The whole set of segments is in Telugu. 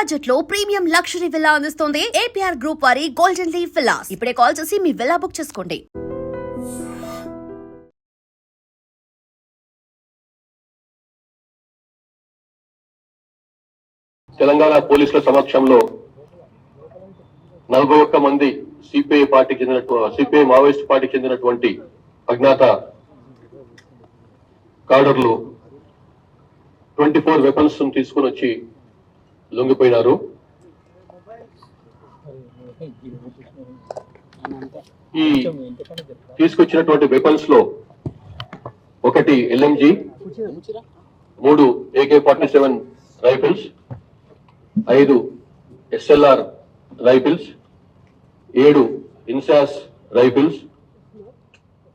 బడ్జెట్ లో ప్రీమియం లగ్జరీ విల్లా అందిస్తోంది ఏపీఆర్ గ్రూప్ వారి గోల్డెన్ లీఫ్ విల్లాస్. ఇప్పుడే కాల్ చేసి మీ విల్లా బుక్ చేసుకోండి. తెలంగాణ పోలీసుల సమక్షంలో 41 మంది సిపిఐ పార్టీకి సిపిఐ మావోయిస్ట్ పార్టీకి చెందినటువంటి అజ్ఞాత కాడర్లు 24 వెపన్స్ తీసుకుని వచ్చి లొంగిపోయినారు. ఈ తీసుకొచ్చినటువంటి వెపన్స్ లో ఒకటి LMG, 3 AK-47 rifles, 5 SLR rifles, 7 INSAS rifles,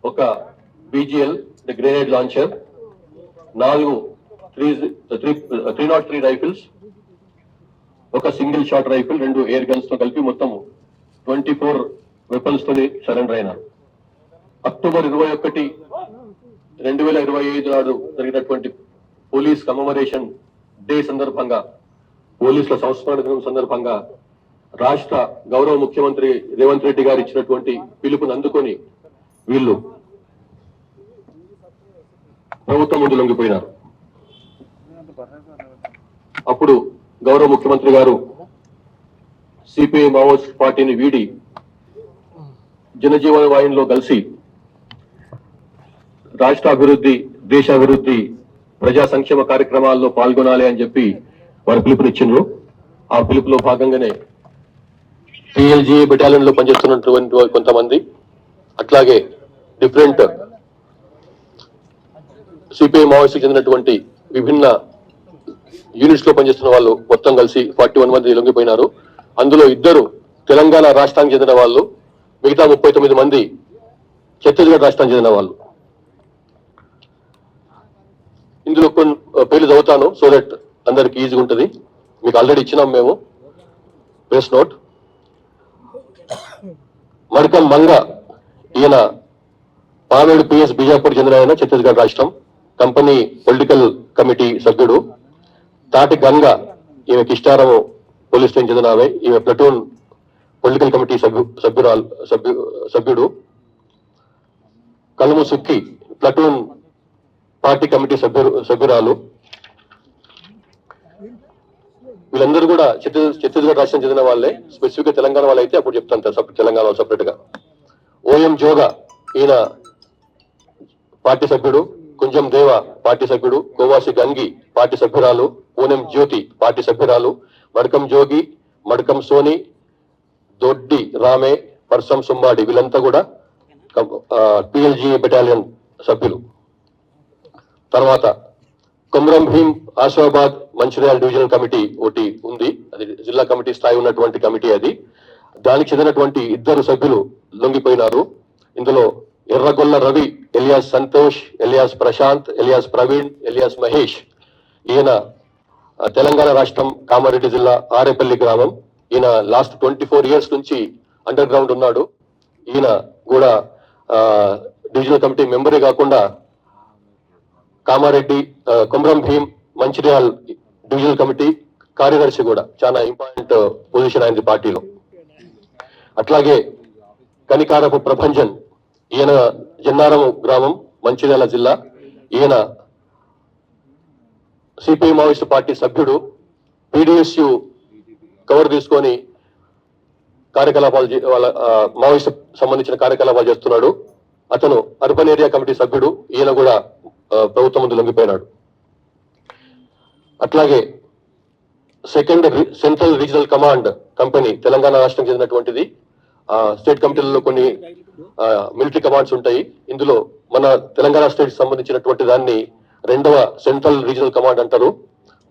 ఒక BGL గ్రెనేడ్ లాంచర్, 4 303 రైఫిల్స్, ఒక single shot rifle, 2 air guns తో కలిపి మొత్తం 24 వెపన్స్ తోని సరెండర్ అయినారు. అక్టోబర్ 21, 2025 నాడు జరిగినటువంటి పోలీస్ కమమరేషన్ డే సందర్భంగా, పోలీసుల సంస్మరణ దినం సందర్భంగా రాష్ట్ర గౌరవ ముఖ్యమంత్రి రేవంత్ రెడ్డి గారు ఇచ్చినటువంటి పిలుపుని అందుకొని వీళ్ళు ప్రభుత్వం ముందు లొంగిపోయినారు. అప్పుడు గౌరవ ముఖ్యమంత్రి గారు సిపిఐ మావోయిస్ట్ పార్టీని వీడి జనజీవన వాహినిలో కలిసి రాష్ట్ర అభివృద్ధి, దేశాభివృద్ధి, ప్రజా సంక్షేమ కార్యక్రమాల్లో పాల్గొనాలి అని చెప్పి వారు పిలుపునిచ్చిండ్రు. ఆ పిలుపులో భాగంగానే PLG బెటాలియన్ లో పనిచేస్తున్నటువంటి కొంతమంది, అట్లాగే డిఫరెంట్ సిపిఐ మావోయిస్ట్ చెందినటువంటి విభిన్న యూనిట్స్ లో పనిచేస్తున్న వాళ్ళు మొత్తం కలిసి 41 మంది లొంగిపోయినారు. అందులో 2 తెలంగాణ రాష్ట్రానికి చెందిన వాళ్ళు, మిగతా 39 మంది ఛత్తీస్గఢ్ రాష్ట్రానికి చెందిన వాళ్ళు. ఇందులో కొన్ని పేర్లు చదువుతాను సో దట్ అందరికి ఈజీగా ఉంటుంది. మీకు ఆల్రెడీ ఇచ్చినాం మేము ప్రెస్ నోట్. మడకం మంగ, ఈయన పావేడు PS బీజాపూర్ చెందిన ఆయన, ఛత్తీస్గఢ్ రాష్ట్రం, కంపెనీ పొలిటికల్ కమిటీ సభ్యుడు. తాటి గంగ, ఈమె కిష్టారం పోలీస్ స్టేషన్ చెందిన ఆమె, ఈమె ప్లటూన్ పొలిటికల్ కమిటీ సభ్యుడు. కలుము సుక్కి, ప్లటూన్ పార్టీ కమిటీ సభ్యురాలు. వీళ్ళందరూ కూడా ఛత్తీస్గఢ్ రాష్ట్రం చెందిన వాళ్ళే. స్పెసిఫిక్ గా తెలంగాణ వాళ్ళు అయితే అప్పుడు చెప్తాను తెలంగాణ సపరేట్ గా. OM జోగా, ఈయన పార్టీ సభ్యుడు. కుంజం దేవ పార్టీ సభ్యుడు. కోవాసి గంగి పార్టీ సభ్యురాలు. పూనెం జ్యోతి పార్టీ సభ్యురాలు. మడకం జోగి, మడకం సోని, దొడ్డి రామే, పర్సం సుంబాడి, వీళ్ళంతా కూడా PLG బెటాలియన్ సభ్యులు. తర్వాత కొమరం భీం, ఆసిఫాబాద్, మంచిర్యాల డివిజనల్ కమిటీ ఒకటి ఉంది. అది జిల్లా కమిటీ స్థాయి ఉన్నటువంటి కమిటీ. అది దానికి చెందినటువంటి 2 సభ్యులు లొంగిపోయినారు. ఇందులో Erragolla Ravi, alias Santosh, alias Prashant, alias Praveen, alias Mahesh. ఈయన తెలంగాణ రాష్ట్రం కామారెడ్డి జిల్లా ఆరేపల్లి గ్రామం. ఈయన లాస్ట్ 24 years నుంచి అండర్ గ్రౌండ్ ఉన్నాడు. ఈయన కూడా డివిజనల్ కమిటీ మెంబరే కాకుండా కామారెడ్డి, కొమరం భీం, మంచిర్యాల్ డివిజనల్ కమిటీ కార్యదర్శి కూడా. చాలా ఇంపార్టెంట్ పొజిషన్ అయింది పార్టీలో. అట్లాగే కనికారపు ప్రభంజన్, ఈయన జన్నారం గ్రామం, మంచిర్యాల జిల్లా. ఈయన సిపిఐ మావోయిస్ట్ పార్టీ సభ్యుడు. PDSU కవర్ తీసుకొని కార్యకలాపాలు, వాళ్ళ మావోయిస్ట్ సంబంధించిన కార్యకలాపాలు చేస్తున్నాడు. అతను అర్బన్ ఏరియా కమిటీ సభ్యుడు. ఈయన కూడా ప్రభుత్వం ముందు లొంగిపోయినాడు. అట్లాగే central regional command company Telangana రాష్ట్రం చెందినటువంటిది. స్టేట్ కమిటీలలో కొన్ని మిలిటరీ కమాండ్స్ ఉంటాయి. ఇందులో మన తెలంగాణ స్టేట్ సంబంధించినటువంటి దాన్ని 2వ సెంట్రల్ రీజనల్ కమాండ్ అంటారు.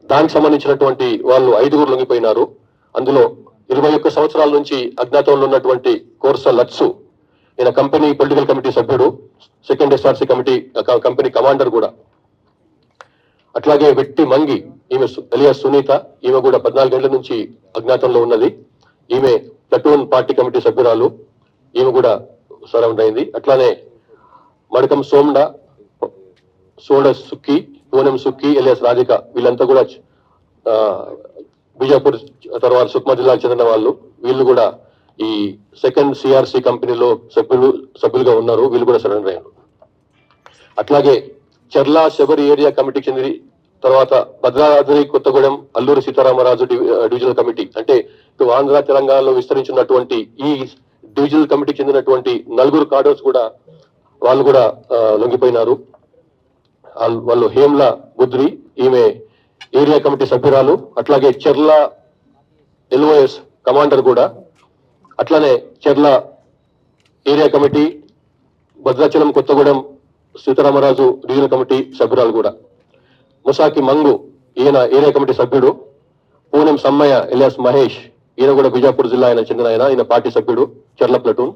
దానికి సంబంధించినటువంటి వాళ్ళు 5 లొంగిపోయినారు. అందులో 21 సంవత్సరాల నుంచి అజ్ఞాతంలో ఉన్నటువంటి కోర్స లత్సు, ఈయన కంపెనీ పొలిటికల్ కమిటీ సభ్యుడు, 2nd SRC కంపెనీ కమాండర్ కూడా. అట్లాగే వెట్టి మంగి, ఈమె ఎలియాస్ సునీత, ఈమె కూడా 14 ఏళ్ల నుంచి అజ్ఞాతంలో ఉన్నది. ఈమె ప్లటూన్ పార్టీ కమిటీ సభ్యురాలు. ఈమె కూడా సరౌండ్ అయింది. అట్లానే మడకం సోడ సుక్కి, పూనం సుక్కి, ఎలియాస్ రాధిక, వీళ్ళంతా కూడా బీజాపూర్ తర్వాత సుక్మా జిల్లాకు చెందిన వాళ్ళు, వీళ్ళు కూడా ఈ సెకండ్ సిఆర్సి కంపెనీలో సభ్యులుగా ఉన్నారు. వీళ్ళు కూడా సరెండర్ అయ్యారు. అట్లాగే చర్ల శబరి ఏరియా కమిటీకి చెంది తర్వాత భద్రాద్రి కొత్తగూడెం అల్లూరి సీతారామరాజు డివిజనల్ కమిటీ, అంటే ఇటు ఆంధ్ర తెలంగాణలో విస్తరించినటువంటి ఈ డివిజనల్ కమిటీకి చెందినటువంటి 4 కార్డర్స్ కూడా వాళ్ళు కూడా లొంగిపోయినారు. వాళ్ళు హేమ్ల బుద్రి, ఈమె ఏరియా కమిటీ సభ్యురాలు. అట్లాగే చెర్ల ఎల్ఓఎస్ కమాండర్ కూడా, అట్లానే చెర్ల area committee, Bhadrachalam Kothagudem Sitaramaraju divisional committee సభ్యురాలు కూడా. ముసాకి మంగు, ఈయన ఏరియా కమిటీ సభ్యుడు. పూనెం సమ్మయ్య ఎలియాస్ మహేష్, ఈయన కూడా బిజాపూర్ జిల్లా ఆయన చెందిన ఈయన పార్టీ సభ్యుడు, చెర్ల ప్లటూన్.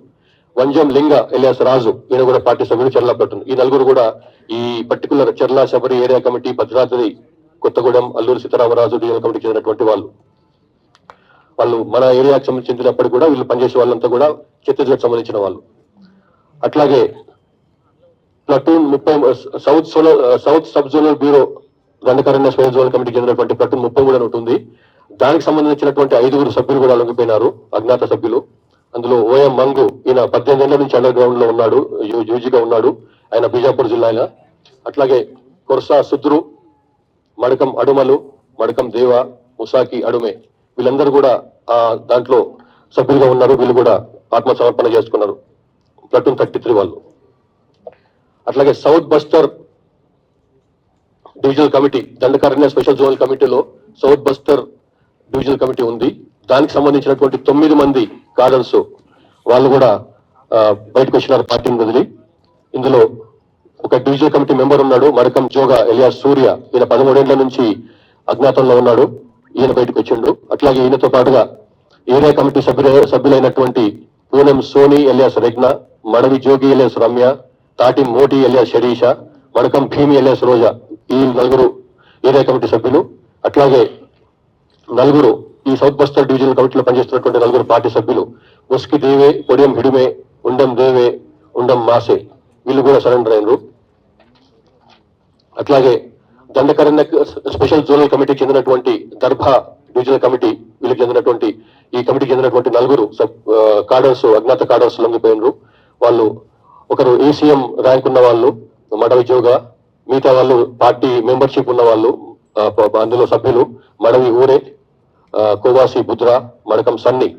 వంజం లింగ ఎలియాస్ రాజు, ఈయన కూడా పార్టీ సభ్యుడు, చెర్ల ప్లటూన్. ఈ 4 కూడా ఈ particular Cherla Sabari area committee, Bhadradri Kothagudem Alluri Seetharamaraju divisional కమిటీకి చెందినటువంటి వాళ్ళు మన ఏరియాకి సంబంధించినప్పటికీ కూడా వీళ్ళు పనిచేసే వాళ్ళంతా కూడా ఛత్తీస్గఢ్ సంబంధించిన వాళ్ళు. అట్లాగే platoon 30 south sub zonal bureau Dandakaranya స్వయం జోనల్ కమిటీకి చెందినటువంటి ప్లటూన్ 30 కూడా ఉంటుంది. దానికి సంబంధించినటువంటి 5 సభ్యులు కూడా లొంగిపోయినారు, అజ్ఞాత సభ్యులు. అందులో ఓఎం మంగు, ఈయన 18 ఏళ్ల నుంచి అండర్ గ్రౌండ్ లో ఉన్నాడు, యూజీగా ఉన్నాడు, ఆయన బీజాపూర్ జిల్లా. అట్లాగే కొర్సా సుద్రు, మడకం అడుమలు, మడకం దేవ, ముసాకి అడుమే, వీళ్ళందరూ కూడా దాంట్లో సభ్యులుగా ఉన్నారు. వీళ్ళు కూడా ఆత్మసమర్పణ చేసుకున్నారు, ప్లటూన్ 33 వాళ్ళు. అట్లాగే south buster divisional committee, Dandakaranya special zonal కమిటీలో సౌత్ బస్టర్ డివిజనల్ కమిటీ ఉంది. దానికి సంబంధించినటువంటి 9 మంది కార్డర్స్ వాళ్ళు కూడా బయటకు వచ్చినారు పార్టీని వదిలి. ఇందులో ఒక డివిజనల్ కమిటీ మెంబర్ ఉన్నాడు, మడకం జోగా ఎలియాస్ సూర్య, ఈయన 13 ఏళ్ల నుంచి అజ్ఞాతంలో ఉన్నాడు, ఈయన బయటకు వచ్చిండు. అట్లాగే ఈయనతో పాటుగా ఏరియా కమిటీ సభ్యులైనటువంటి Poonam Soni alias Regna, Madavi Jogi alias Ramya, Tati Moti alias శరీష, Madakam భీమి alias రోజా, ఈ 4 ఏరియా కమిటీ సభ్యులు. అట్లాగే 4 ఈ సౌత్ బస్తర్ డివిజనల్ కమిటీలో పనిచేస్తున్నటువంటి 4 పార్టీ సభ్యులు, ముస్కి దేవే, పొడియం హిడిమే, ఉండం దేవే, ఉండం మాసే, వీళ్ళు కూడా సరెండర్ అయినరు. అట్లాగే దండకారణ్య స్పెషల్ జోనల్ కమిటీకి చెందినటువంటి దర్భా డివిజనల్ కమిటీ, వీళ్ళకి చెందినటువంటి ఈ కమిటీకి చెందినటువంటి 4 కార్డర్స్, అజ్ఞాత కార్డర్స్ లొంగిపోయినరు. వాళ్ళు ఒకరు ఏసీఎం ర్యాంక్ ఉన్న వాళ్ళు మడవి జోగా, మిగతా వాళ్ళు పార్టీ మెంబర్షిప్ ఉన్న వాళ్ళు, అందులో సభ్యులు మడవి ఊరే, కోవాసి బుద్రా, మడకం సన్ని.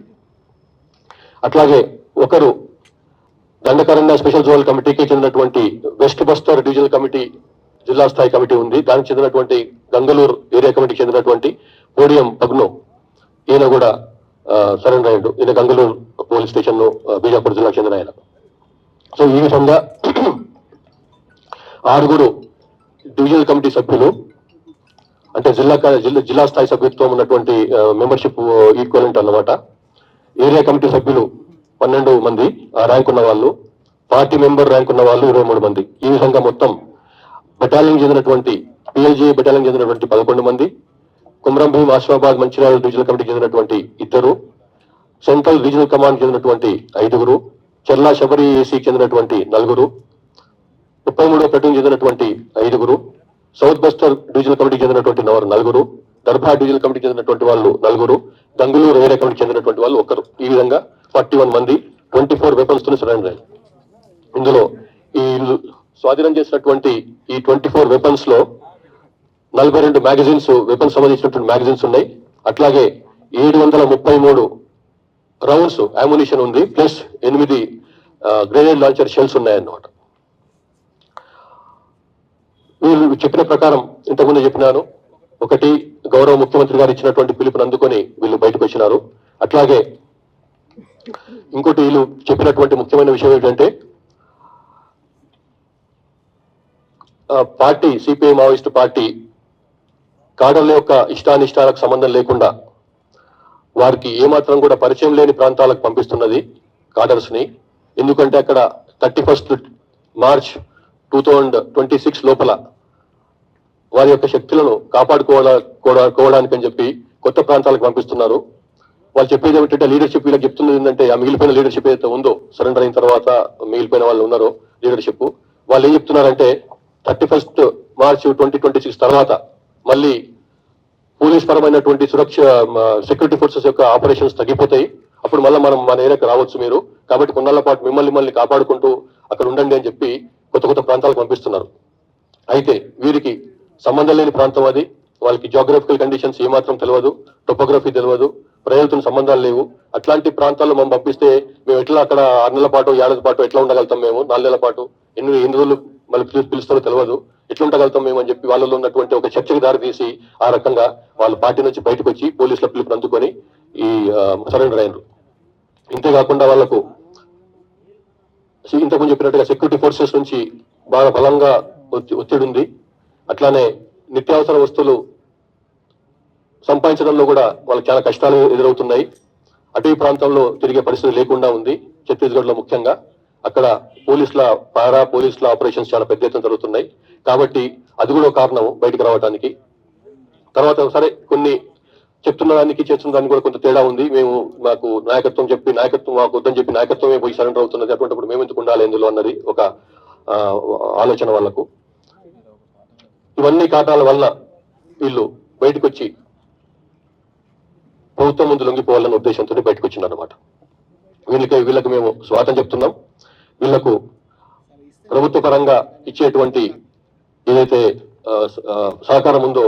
అట్లాగే ఒకరు దండకారణ్య స్పెషల్ జోనల్ కమిటీకి చెందినటువంటి వెస్ట్ బస్తర్ డివిజనల్ కమిటీ జిల్లా స్థాయి కమిటీ ఉంది, దానికి చెందినటువంటి గంగలూరు ఏరియా కమిటీకి చెందినటువంటి పోడియం పగ్నో, ఈయన కూడా సరెండర్ అయ్యాడు. ఈయన గంగలూరు పోలీస్ స్టేషన్ లో బీజాపూర్ జిల్లాకు చెందిన ఆయన. సో ఈ విధంగా 6 డివిజనల్ కమిటీ సభ్యులు, అంటే జిల్లా స్థాయి సభ్యత్వం ఉన్నటువంటి మెంబర్షిప్ ఈక్వలెంట్ అన్నమాట. ఏరియా కమిటీ సభ్యులు 12 మంది ర్యాంక్ ఉన్న వాళ్ళు, పార్టీ మెంబర్ ర్యాంక్ ఉన్న వాళ్ళు 23 మంది. ఈ విధంగా మొత్తం బెటాలియన్ చెందినటువంటి పిఎల్జీ బెటాలియన్ చెందినటువంటి 11 మంది, కుమ్రం భీం ఆసిఫాబాద్ మంచిర్యాల డివిజనల్ కమిటీకి చెందినటువంటి 2, సెంట్రల్ రీజనల్ కమాండ్ చెందినటువంటి 5, చెర్లా శబరి ఏసీకి చెందినటువంటి 4, 33వ ప్లటూన్ చెందినటువంటి 5, సౌత్ బస్టర్ డివిజనల్ కమిటీకి చెందినటువంటి 4, దర్భా డివిజనల్ కమిటీకి చెందినటువంటి వాళ్ళు 4, గంగులూరు ఏరియా కమిటీకి చెందినటువంటి వాళ్ళు 1. ఈ విధంగా 41 మంది 24 వెపన్స్ తో సరెండర్ అయ్యారు. ఇందులో ఈ స్వాధీనం చేసినటువంటి ఈ 24 వెపన్స్ లో 42 మ్యాగజైన్స్, వెపన్స్ సంబంధించినటువంటి మ్యాగజైన్స్ ఉన్నాయి. అట్లాగే 733 రౌండ్స్ అమ్యునిషన్ ఉంది, ప్లస్ 8 గ్రెనేడ్ లాంచర్ షెల్స్ ఉన్నాయన్నమాట. వీళ్ళు చెప్పిన ప్రకారం ఇంతకుముందు చెప్పినాను, ఒకటి గౌరవ ముఖ్యమంత్రి గారు ఇచ్చినటువంటి పిలుపుని అందుకొని వీళ్ళు బయటకు వచ్చినారు. అట్లాగే ఇంకోటి వీళ్ళు చెప్పినటువంటి ముఖ్యమైన విషయం ఏంటంటే, పార్టీ సిపిఐ మావోయిస్టు పార్టీ కాడర్ల యొక్క ఇష్టానిష్టాలకు సంబంధం లేకుండా వారికి ఏమాత్రం కూడా పరిచయం లేని ప్రాంతాలకు పంపిస్తున్నది కాడర్స్ ని. ఎందుకంటే అక్కడ 31 మార్చ్ 2026 లోపల వారి యొక్క శక్తులను కాపాడుకోవడానికి అని చెప్పి కొత్త ప్రాంతాలకు పంపిస్తున్నారు. వాళ్ళు చెప్పేది ఏమిటంటే, లీడర్షిప్ వీళ్ళకి చెప్తున్నది ఏంటంటే, ఆ మిగిలిపోయిన లీడర్షిప్ ఏదైతే ఉందో, సరెండర్ అయిన తర్వాత మిగిలిపోయిన వాళ్ళు ఉన్నారో లీడర్షిప్, వాళ్ళు ఏం చెప్తున్నారంటే 31 మార్చ్ 2026 తర్వాత మళ్ళీ పోలీస్ పరమైనటువంటి సురక్ష సెక్యూరిటీ ఫోర్సెస్ యొక్క ఆపరేషన్స్ తగ్గిపోతాయి. అప్పుడు మళ్ళీ మనం మన ఏరియాకి రావచ్చు మీరు, కాబట్టి కొన్నాళ్ళ పాటు మిమ్మల్ని కాపాడుకుంటూ అక్కడ ఉండండి అని చెప్పి కొత్త ప్రాంతాలకు పంపిస్తున్నారు. అయితే వీరికి సంబంధం లేని ప్రాంతం అది, వాళ్ళకి జియోగ్రఫికల్ కండిషన్స్ ఏమాత్రం తెలియదు, టోపోగ్రఫీ తెలియదు, ప్రజలతో సంబంధాలు లేవు. అట్లాంటి ప్రాంతాల్లో మనం పంపిస్తే మేము ఎట్లా అక్కడ 6 నెలల పాటు 7 పాటు ఎట్లా ఉండగలుగుతాం, మేము 4 నెలల పాటు ఎన్ని రోజులు మళ్ళీ పిలుస్తారో తెలియదు, ఎట్లా ఉండగలుగుతాం మేము అని చెప్పి వాళ్ళలో ఉన్నటువంటి ఒక చర్చకు దారి తీసి ఆ రకంగా వాళ్ళ పార్టీ నుంచి బయటకు వచ్చి పోలీసుల పిలుపుని అందుకొని ఈ సరెండర్ అయినరు. ఇంతేకాకుండా వాళ్ళకు ఇంతకుముందు చెప్పినట్టుగా సెక్యూరిటీ ఫోర్సెస్ నుంచి బాగా బలంగా ఒత్తిడి ఉంది. అట్లానే నిత్యావసర వస్తువులు సంపాదించడంలో కూడా వాళ్ళకి చాలా కష్టాలు ఎదురవుతున్నాయి. అటవీ ప్రాంతంలో తిరిగే పరిస్థితి లేకుండా ఉంది ఛత్తీస్గఢ్ లో ముఖ్యంగా. అక్కడ పోలీసుల ఆపరేషన్స్ చాలా పెద్ద ఎత్తున జరుగుతున్నాయి. కాబట్టి అది కూడా ఒక కారణం బయటకు రావడానికి. తర్వాత సరే కొన్ని చెప్తున్న దానికి చేస్తున్న దానికి కూడా కొంత తేడా ఉంది. మాకు నాయకత్వం మాకు వద్దని చెప్పి నాయకత్వమే పోయి సరెండర్ అవుతున్నది. అటువంటిప్పుడు మేము ఎందుకు ఉండాలి ఎందులో అన్నది ఒక ఆలోచన వాళ్ళకు. ఇవన్నీ కారణాల వల్ల వీళ్ళు బయటకు వచ్చి ప్రభుత్వం ముందు లొంగిపోవాలన్న ఉద్దేశంతో బయటకు వచ్చిందన్నమాట. వీళ్ళకి మేము స్వాగతం చెప్తున్నాం. వీళ్లకు ప్రభుత్వ పరంగా ఇచ్చేటువంటి ఏదైతే సహకారం ఉందో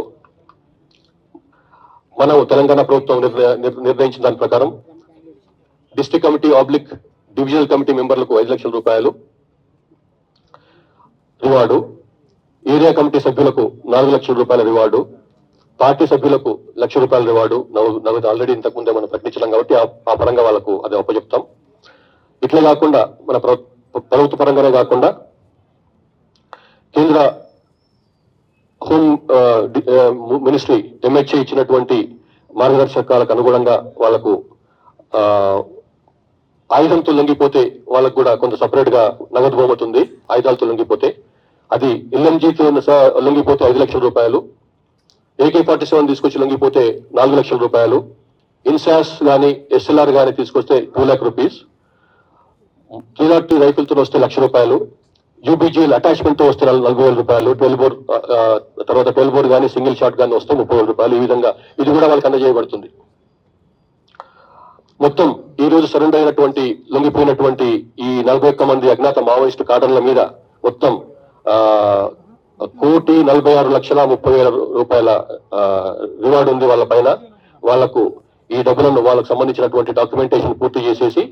మనం తెలంగాణ ప్రభుత్వం నిర్ణయించిన దాని ప్రకారం డిస్ట్రిక్ట్ కమిటీ డివిజనల్ కమిటీ మెంబర్లకు 5 లక్షల రూపాయలు రివార్డు, ఏరియా కమిటీ సభ్యులకు 4 లక్షల రూపాయల రివార్డు, పార్టీ సభ్యులకు 1 లక్ష రూపాయల రివార్డు నగదు ఆల్రెడీ ఇంతకుముందే మనం ప్రకటించడం కాబట్టి ఆ పరంగా వాళ్ళకు అది అప్పచెప్తాం. ఇట్లా కాకుండా మన ప్రభుత్వ పరంగానే కాకుండా కేంద్ర హోమ్ మినిస్ట్రీ MHA ఇచ్చినటువంటి మార్గదర్శకాలకు అనుగుణంగా వాళ్ళకు ఆయుధంతో లొంగిపోతే వాళ్ళకు కూడా కొంత సపరేట్ గా నగదు బహుమతి ఉంది. ఆయుధాలతో లొంగిపోతే అది LMGతో లొంగిపోతే 5 లక్షల రూపాయలు, AK-47 తీసుకొచ్చి లొంగిపోతే 4 లక్షల రూపాయలు, ఇన్సాస్ గానీ SLR గానీ తీసుకొస్తే 2 lakh రూపీస్, 302 రైఫిల్ తో వస్తే 1 లక్ష రూపాయలు, UBGL అటాచ్మెంట్ తో వస్తే 40,000 రూపాయలు, 12 బోర్ గానీ సింగిల్ షాట్ గానీ వస్తే 30,000 రూపాయలు. ఈ విధంగా ఇది కూడా వాళ్ళకి అందజేయబడుతుంది. మొత్తం ఈ రోజు సరెండర్ అయినటువంటి లొంగిపోయినటువంటి ఈ 41 మంది అజ్ఞాత మావోయిస్టు కాడర్ల మీద మొత్తం 1,46,30,000 రూపాయల రివార్డు ఉంది వాళ్ళ పైన. వాళ్లకు ఈ డబ్బులను వాళ్ళకు సంబంధించినటువంటి డాక్యుమెంటేషన్ పూర్తి చేసేసి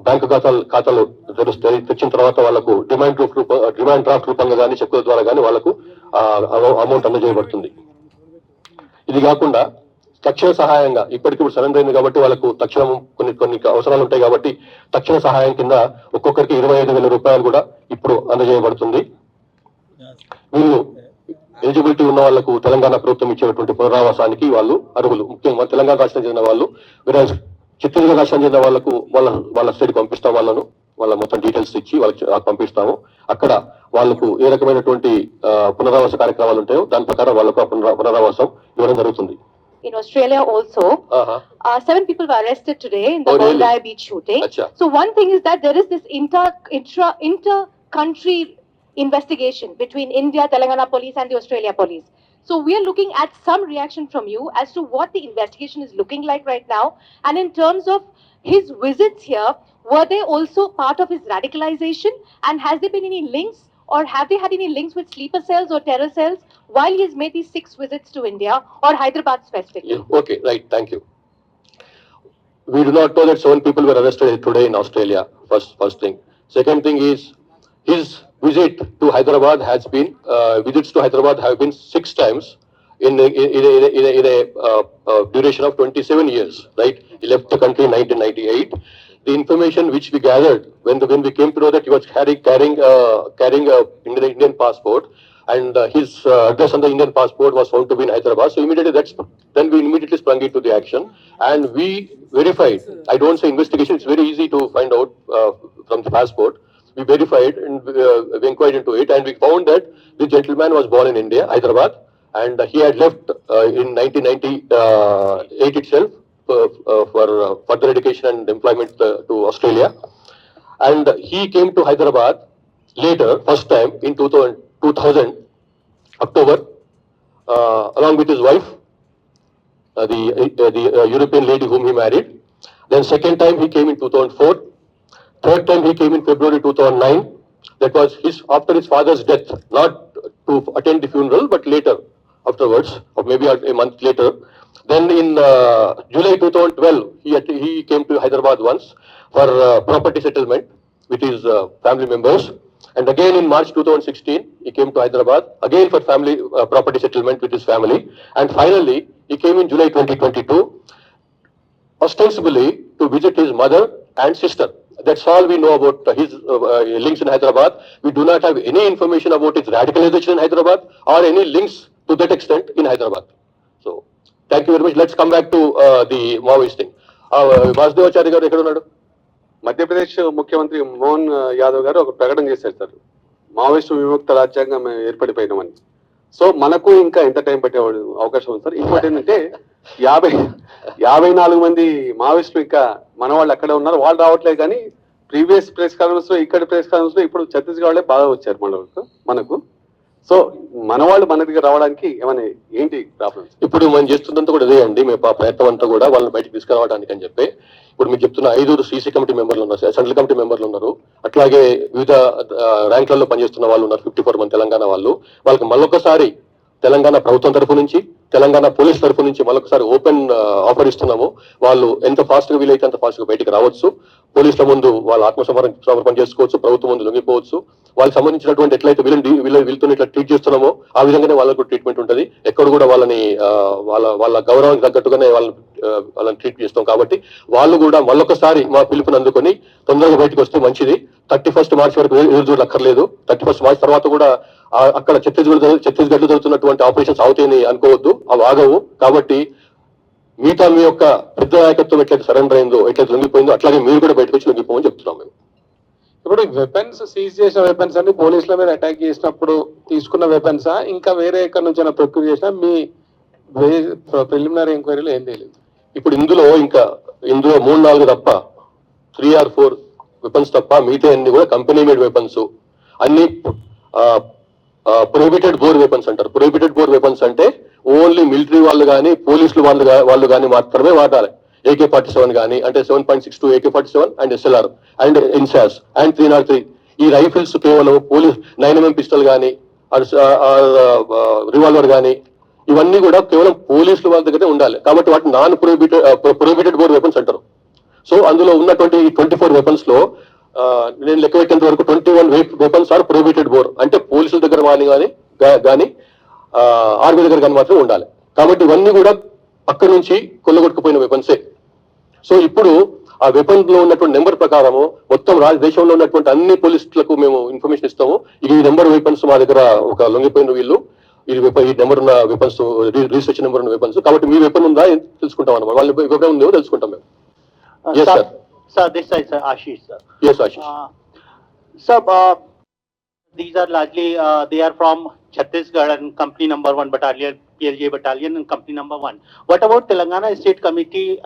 బ్యాంకు ఖాతాలు తెచ్చిన తర్వాత వాళ్లకు డిమాండ్ డ్రాఫ్ట్ రూపంగా కానీ చెక్కుల ద్వారా కానీ వాళ్లకు అమౌంట్ అందజేయబడుతుంది. ఇది కాకుండా తక్షణ సహాయంగా ఇప్పటికిప్పుడు సరెండర్ అయింది కాబట్టి వాళ్ళకు తక్షణం కొన్ని అవసరాలు ఉంటాయి కాబట్టి తక్షణ సహాయం కింద ఒక్కొక్కరికి 25,000 రూపాయలు కూడా ఇప్పుడు అందజేయబడుతుంది. వీళ్ళు ఎలిజిబిలిటీ ఉన్న వాళ్లకు తెలంగాణ ప్రభుత్వం ఇచ్చేటువంటి పునరావాసానికి వాళ్ళు అర్హులు. ముఖ్యంగా తెలంగాణ రాష్ట్రం చెందిన వాళ్ళు, ఛత్తీస్గఢ్ రాష్ట్రం చెందిన వాళ్ళకు వాళ్ళ స్టేట్కి పంపిస్తాం. వాళ్ళ మొత్తం డీటెయిల్స్ ఇచ్చి వాళ్ళకి పంపిస్తాము. అక్కడ వాళ్ళకు ఏ రకమైనటువంటి పునరావాస కార్యక్రమాలు ఉంటాయో దాని ప్రకారం వాళ్ళకు పునరావాసం ఇవ్వడం జరుగుతుంది. In Australia also, 7 people were arrested today in the really? Bondi beach shooting. Achha. So one thing is that there is this inter-country investigation between India, Telangana police and the Australia police. So we are looking at some reaction from you as to what the investigation is looking like right now. And in terms of his visits here, were they also part of his radicalization? And has there been any links, or have they had any links with sleeper cells or terror cells while he has made these 6 visits to India or Hyderabad specifically? Okay, right, thank you. We do not know that 7 people were arrested today in Australia, first thing. Second thing is, his visit to Hyderabad has been, visits to Hyderabad have been 6 times in a duration of 27 years, right? He left the country in 1998. The information which we gathered when we came to know that he was carrying Indian passport, and his address on the Indian passport was found to be in Hyderabad. So then we immediately sprung into the action, and we verified. I don't say investigation; it's very easy to find out from the passport. We verified and we inquired into it, and we found that the gentleman was born in India, Hyderabad, and he had left in 1998 itself for further education and employment to Australia. And he came to Hyderabad later, first time in 2000 October, along with his wife the European lady whom he married. Then second time he came in 2004. Third time he came in February 2009. That was after his father's death, not to attend the funeral, but later afterwards, or maybe a month later. Then in July 2012, he came to Hyderabad once for property settlement with his family members. And again in March 2016, he came to Hyderabad, again for family property settlement with his family. And finally, he came in July 2022, ostensibly to visit his mother and sister. That's all we know about his links in Hyderabad. We do not have any information about his radicalization in Hyderabad or any links to that extent in Hyderabad. So, thank you very much. Let's come back to the Maoist thing. Vasudevacharya garu ekkada unnadu? Madhya Pradesh ముఖ్యమంత్రి మోహన్ యాదవ్ గారు ఒక ప్రకటన చేశారు సార్, మావోయిస్టు విముక్త రాజ్యాంగం ఏర్పడిపోయినామని. సో మనకు ఇంకా ఎంత టైం పట్టే అవకాశం ఉంది సార్? ఇంకోటి ఏంటంటే 54 మంది మావోయిస్టులు ఇంకా మన వాళ్ళు అక్కడే ఉన్నారు, వాళ్ళు రావట్లేదు. కానీ ప్రీవియస్ ప్రెస్ కాన్ఫరెన్స్ లో, ఇక్కడ ప్రెస్ కాన్ఫరెన్స్ లో ఇప్పుడు ఛత్తీస్గఢ్ వాళ్ళే బాగా వచ్చారు మనకు. సో మన వాళ్ళు మన దగ్గర రావడానికి ఏమైనా ఏంటి ప్రాబ్లమ్స్? ఇప్పుడు మనం చేస్తున్నంత కూడా అదే అండి. మేము ప్రయత్నం అంతా కూడా వాళ్ళని బయటకు తీసుకురావడానికి అని చెప్పి ఇప్పుడు మీకు చెప్తున్న 5 సీసీ కమిటీ మెంబర్లు ఉన్నారు, సెంట్రల్ కమిటీ మెంబర్లు ఉన్నారు. అట్లాగే వివిధ ర్యాంకులలో పనిచేస్తున్న వాళ్ళు ఉన్నారు, 54 మంది తెలంగాణ వాళ్ళు. వాళ్ళకి మళ్ళొకసారి తెలంగాణ ప్రభుత్వం తరఫు నుంచి, తెలంగాణ పోలీస్ తరఫు నుంచి మళ్ళొకసారి ఓపెన్ ఆఫర్ ఇస్తున్నాము. వాళ్ళు ఎంత ఫాస్ట్ గా వీలైతే అంత ఫాస్ట్ గా బయటకు రావచ్చు. పోలీసుల ముందు వాళ్ళు ఆత్మసమర్పణ చేసుకోవచ్చు, ప్రభుత్వం ముందు లొంగిపోవచ్చు. వాళ్ళకి సంబంధించినటువంటి ఎట్లయితే వీళ్ళతో ఇట్లా ట్రీట్ చేస్తున్నామో ఆ విధంగానే వాళ్ళకు ట్రీట్మెంట్ ఉంటుంది. ఎక్కడ కూడా వాళ్ళని వాళ్ళ గౌరవానికి తగ్గట్టుగానే వాళ్ళని ట్రీట్ చేస్తాం. కాబట్టి వాళ్ళు కూడా మళ్ళొకసారి మా పిలుపుని అందుకొని తొందరగా బయటకు వస్తే మంచిది. 31 మార్చి వరకు ఎదురు చూడక్కర్లేదు. 31 మార్చి తర్వాత కూడా అక్కడ ఛత్తీస్గఢ్ లో జరుగుతున్నటువంటి ఆపరేషన్స్ అవుతాయని అనుకోవద్దు, అవి ఆగవు. కాబట్టి మిగతా మీ యొక్క పెద్ద నాయకత్వం ఎట్లయితే సరెండర్ అయిందో, ఎట్లయితే లొంగిపోయిందో అట్లాగే మీరు కూడా బయటకు వచ్చి లొంగిపోమని చెప్తున్నాం మేము. ఇప్పుడు వెపన్స్ సీజ్ చేసిన వెపన్స్ అన్ని పోలీసుల మీద అటాక్ చేసినప్పుడు తీసుకున్న వెపన్సా, ఇంకా వేరే ఎక్కడి నుంచి ప్రొక్యూర్ చేసినా? మీ ప్రిలిమినరీ ఎంక్వైరీలో ఏం తెలియదు. ఇప్పుడు ఇందులో 3-4 తప్ప 3 or 4 వెపన్స్ తప్ప మిగతా అన్ని కూడా కంపెనీ మేడ్ వెపన్స్, అన్ని ప్రొహిబిటెడ్ బోర్ వెపన్స్ అంటారు. ప్రొహిబిటెడ్ బోర్ వెపన్స్ అంటే ఓన్లీ మిలిటరీ వాళ్ళు కానీ పోలీసులు వాళ్ళు కానీ మాత్రమే వాడాలి. AK-47 కానీ, అంటే 7.62 AK-47 and SLR and INSAS and 303. ఈ రైఫిల్స్ కేవలం పోలీస్ 9mm పిస్టల్ కానీ, రివాల్వర్ కానీ, ఇవన్నీ కూడా కేవలం పోలీసుల వాళ్ళ దగ్గరే ఉండాలి. కాబట్టి వాటిని నాన్ ప్రొహిబిటెడ్ బోర్ వెపన్స్ అంటారు. సో అందులో ఉన్నటువంటి 24 వెపన్స్ లో నేను లెక్క పెట్టేంత వరకు 21 వెపన్స్ ఆర్ ప్రొహిబిటెడ్ బోర్, అంటే పోలీసుల దగ్గర కానీ ఆర్మీ దగ్గర కానీ మాత్రం ఉండాలి. కాబట్టి ఇవన్నీ కూడా అక్కడి నుంచి కొల్లగొట్టుకుపోయిన వెపన్సే. సో ఇప్పుడు ఆ వెపన్ లో ఉన్నటువంటి నెంబర్ ప్రకారము మొత్తం దేశంలో ఉన్నటువంటి అన్ని పోలీసులకు మేము ఇన్ఫర్మేషన్ ఇస్తాము. ఈ నెంబర్ వెపన్స్ మా దగ్గర ఒక లొంగిపోయిన వీళ్ళు, ఈ నెంబర్ ఉన్న వెపన్స్, రిజిస్ట్రేషన్ నెంబర్ ఉన్న వెపన్స్. కాబట్టి మీ వెపన్ ఉందా తెలుసుకుంటాం అన్నమాట. వాళ్ళ వెపన్ ఉందో తెలుసుకుంటాం మేము. Sir, this is Ashish, sir. Yes, Ashish. Sir, these are largely, they are from Chhattisgarh and company number 1 battalion, PLJ battalion and company number 1. What about Telangana State Committee?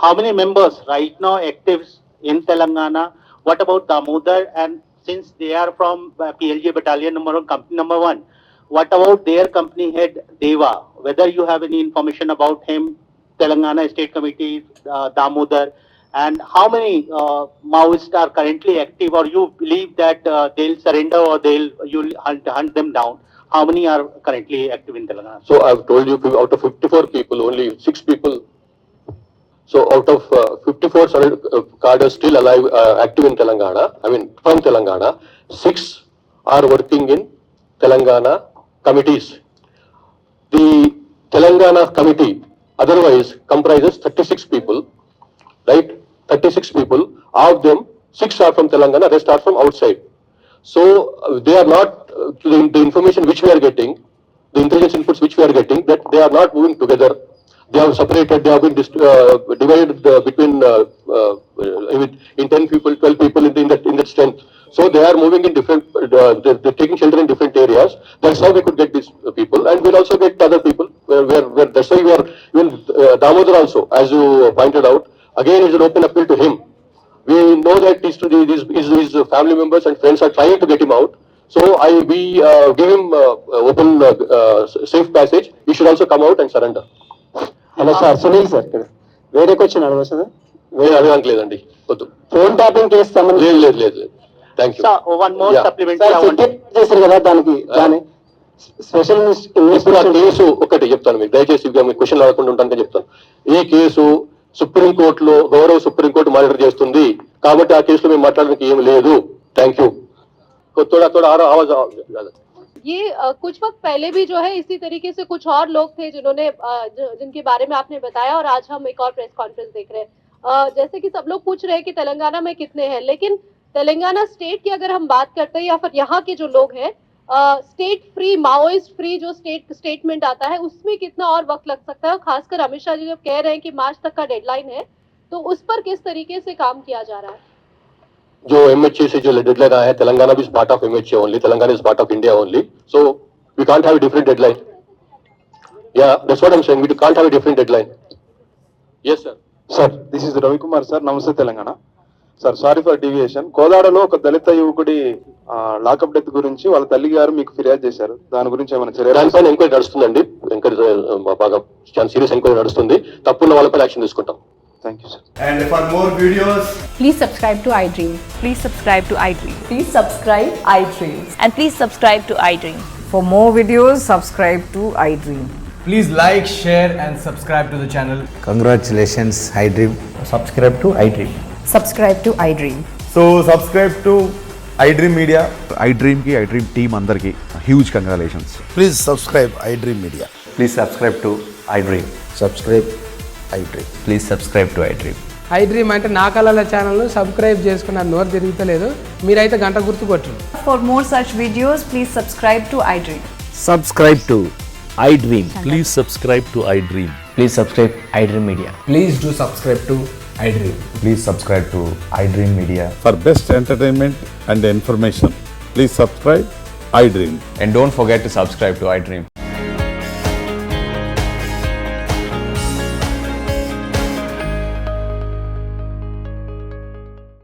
How many members right now active in Telangana? What about Damodar? And since they are from PLJ battalion number 1, company number 1, what about their company head Deva? Whether you have any information about him, Telangana State Committee, Damodar, and how many Maoists are currently active, or you believe that they'll surrender or you'll hunt them down? How many are currently active in Telangana? So I've told you, out of 54 people, only 6 people. So out of 54 cadres still alive, active in Telangana, I mean from Telangana, 6 are working in Telangana committees. The Telangana committee otherwise comprises 36 people, right? 36 people. Of them, 6 are from Telangana, rest are from outside. So they are not, the information which we are getting, the intelligence inputs which we are getting, that they are not moving together. They have separated, they have been divided between in 10 people, 12 people in that strength. So they are moving in different, they're taking shelter in different areas. That's how we could get these people, and we'll also get other people. Where that's why we are, even Damodar also, as you pointed out, again is an open appeal to him. We know that his family members and friends are trying to get him out. So we give him open, safe passage. He should also come out and surrender. Hello sir, Sunil sir ఇక్కడ. వేరే క్వశ్చన్ అడగచ్చు సార్? వేరే అడగడానికి లేదండి, వద్దు. ఫోన్ ట్యాపింగ్ కేసు సంబంధించి లేదు. Thank you. Sir, one more Yeah. supplementary I want. చేశారు కదా, దానికి స్పెషల్ ఇప్పుడు ఆ ఇన్వెస్టిగేషన్ కేసు ఒకటి చెప్తాను మీకు, దయచేసి మీకు క్వశ్చన్ అడగకుండా ఉంటానని చెప్తాను. ఈ కేసు సుప్రీంకోర్టులో గౌరవ సుప్రీంకోర్టు మానిటర్ చేస్తుంది కాబట్టి ఆ కేసులో మేము మాట్లాడడానికి ఏం లేదు. Thank you. थोड़ा आवाज ये कुछ वक्त पहले भी जो है इसी तरीके से कुछ और लोग थे जिन्होंने जिनके बारे में आपने बताया, और आज हम एक और प्रेस कॉन्फ्रेंस देख रहे हैं। जैसे कि सब लोग पूछ रहे हैं कि तेलंगाना में कितने हैं, लेकिन तेलंगाना स्टेट की अगर हम बात करते हैं या फिर यहाँ के जो लोग हैं, स्टेट फ्री, माओइस्ट फ्री जो स्टेटमेंट आता है उसमें कितना और वक्त लग सकता है, और खासकर अमित शाह जी जब कह रहे हैं कि मार्च तक का डेडलाइन है, तो उस पर किस तरीके से काम किया जा रहा है? जो MHA से जो डेडलाइन आया है, तेलंगाना भी part of MHA only, Telangana is part of India only, so we can't have a different deadline. Yeah that's what I am saying, we can't have a different deadline. Yes sir. Sir, this is Ravikumar sir, Namasthe Telangana. Sir, sorry for deviation. కోదాడలో ఒక దళిత యువకుడి లాకప్ డెత్ గురించి వాళ్ళ తల్లి గారు మీకు ఫిర్యాదు చేశారు. దాని గురించి ఏమైనా చర్యలు? దానిపైన ఎంక్వైరీ నడుస్తుందండి, బాగా చాలా సీరియస్ ఎంక్వైరీ నడుస్తుంది. తప్పున్న వాళ్ళపై యాక్షన్ తీసుకుంటాం. Thank you sir. And for more videos, Please subscribe to iDream. Please subscribe to iDream. Please subscribe iDream. And please subscribe to iDream. For more videos, subscribe to iDream. please like, share and subscribe to the channel. Congratulations, iDream. Subscribe to iDream. Subscribe to iDream. So subscribe to iDream Media. iDream की iDream team अंदर की huge congratulations. Please subscribe iDream Media. Please subscribe to iDream. Subscribe iDream. Please subscribe to iDream. iDream అంటే నా కళల ఛానల్ను సబ్స్క్రైబ్ చేసుకున్న నోరు తిరుగుతలేదు, మీరైతే గంట గుర్తు కొట్టండి. For more such videos, please subscribe to iDream. Subscribe to iDream. Please subscribe to iDream. Please subscribe iDream Media. Please do subscribe to iDream. Please subscribe to iDream Media. For best entertainment and information, please subscribe iDream. And don't forget to subscribe to iDream.